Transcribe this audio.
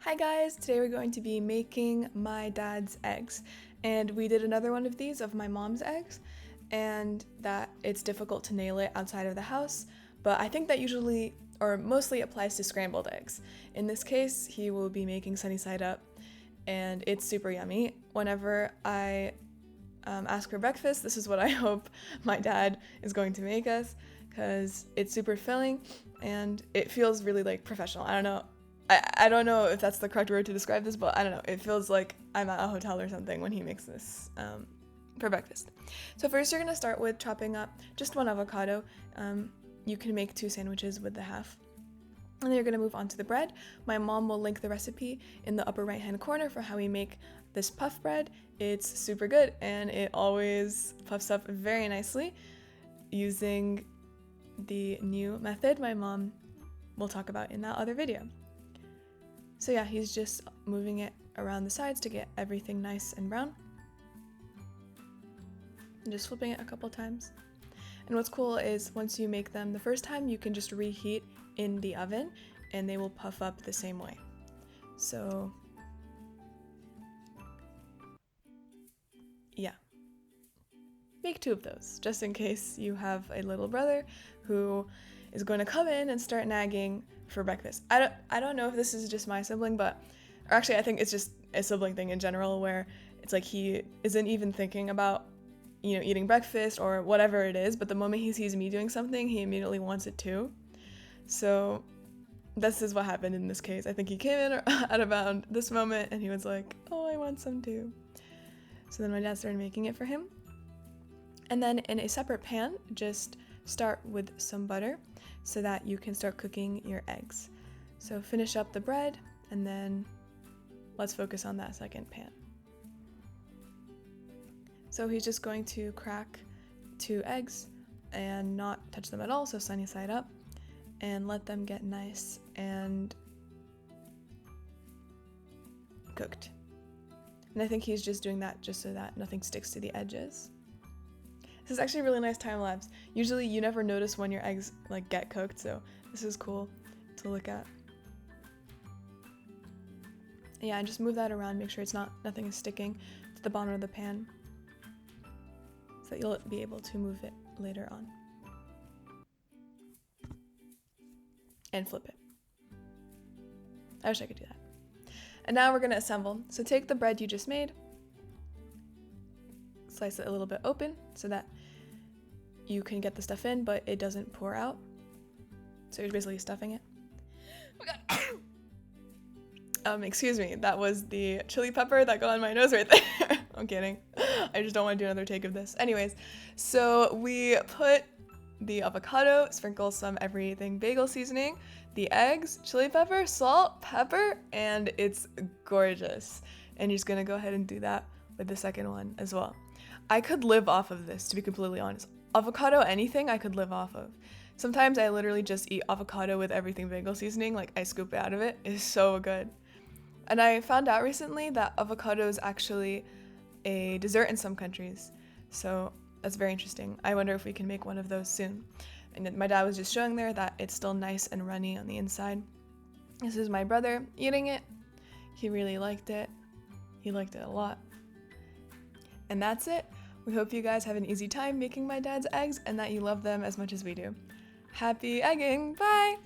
Hi guys, today we're going to be making my dad's eggs, and we did another one of these of my mom's eggs, and that it's difficult to nail it outside of the house, but I think that usually or mostly applies to scrambled eggs. In this case, he will be making sunny side up, and it's super yummy. Whenever I ask for breakfast, this is what I hope my dad is going to make us, because it's super filling and it feels really like professional. I don't know if that's the correct word to describe this, but I don't know. It feels like I'm at a hotel or something when he makes this for breakfast. So first you're going to start with chopping up just one avocado. You can make 2 sandwiches with the half. And then you're going to move on to the bread. My mom will link the recipe in the upper right hand corner for how we make this puff bread. It's super good and it always puffs up very nicely using the new method my mom will talk about in that other video. So yeah, he's just moving it around the sides to get everything nice and brown. And just flipping it a couple times. And what's cool is once you make them the first time, you can just reheat in the oven and they will puff up the same way. So yeah, make 2 of those just in case you have a little brother who is going to come in and start nagging for breakfast. I don't know if this is just my sibling, or actually I think it's just a sibling thing in general where it's like he isn't even thinking about, eating breakfast or whatever it is, but the moment he sees me doing something, he immediately wants it too. So this is what happened in this case. I think he came in at about this moment and he was like, oh, I want some too. So then my dad started making it for him. And then in a separate pan, just start with some butter so that you can start cooking your eggs. So finish up the bread and then let's focus on that second pan. So he's just going to crack 2 eggs and not touch them at all, so sunny side up, and let them get nice and cooked. And I think he's just doing that just so that nothing sticks to the edges. This is actually a really nice time lapse. Usually you never notice when your eggs get cooked, so this is cool to look at. Yeah, and just move that around, make sure nothing is sticking to the bottom of the pan so that you'll be able to move it later on. And flip it. I wish I could do that. And now we're gonna assemble. So take the bread you just made, slice it a little bit open so that you can get the stuff in, but it doesn't pour out. So you're basically stuffing it. Oh god. Excuse me, that was the chili pepper that got on my nose right there. I'm kidding. I just don't want to do another take of this. Anyways, so we put the avocado, sprinkle some everything bagel seasoning, the eggs, chili pepper, salt, pepper, and it's gorgeous. And you're just gonna go ahead and do that with the second one as well. I could live off of this, to be completely honest. Avocado, anything I could live off of. Sometimes I literally just eat avocado with everything bagel seasoning, I scoop it out of it. It's so good. And I found out recently that avocado is actually a dessert in some countries. So that's very interesting. I wonder if we can make one of those soon. And my dad was just showing there that it's still nice and runny on the inside. This is my brother eating it. He really liked it. He liked it a lot. And that's it. We hope you guys have an easy time making my dad's eggs and that you love them as much as we do. Happy egging! Bye!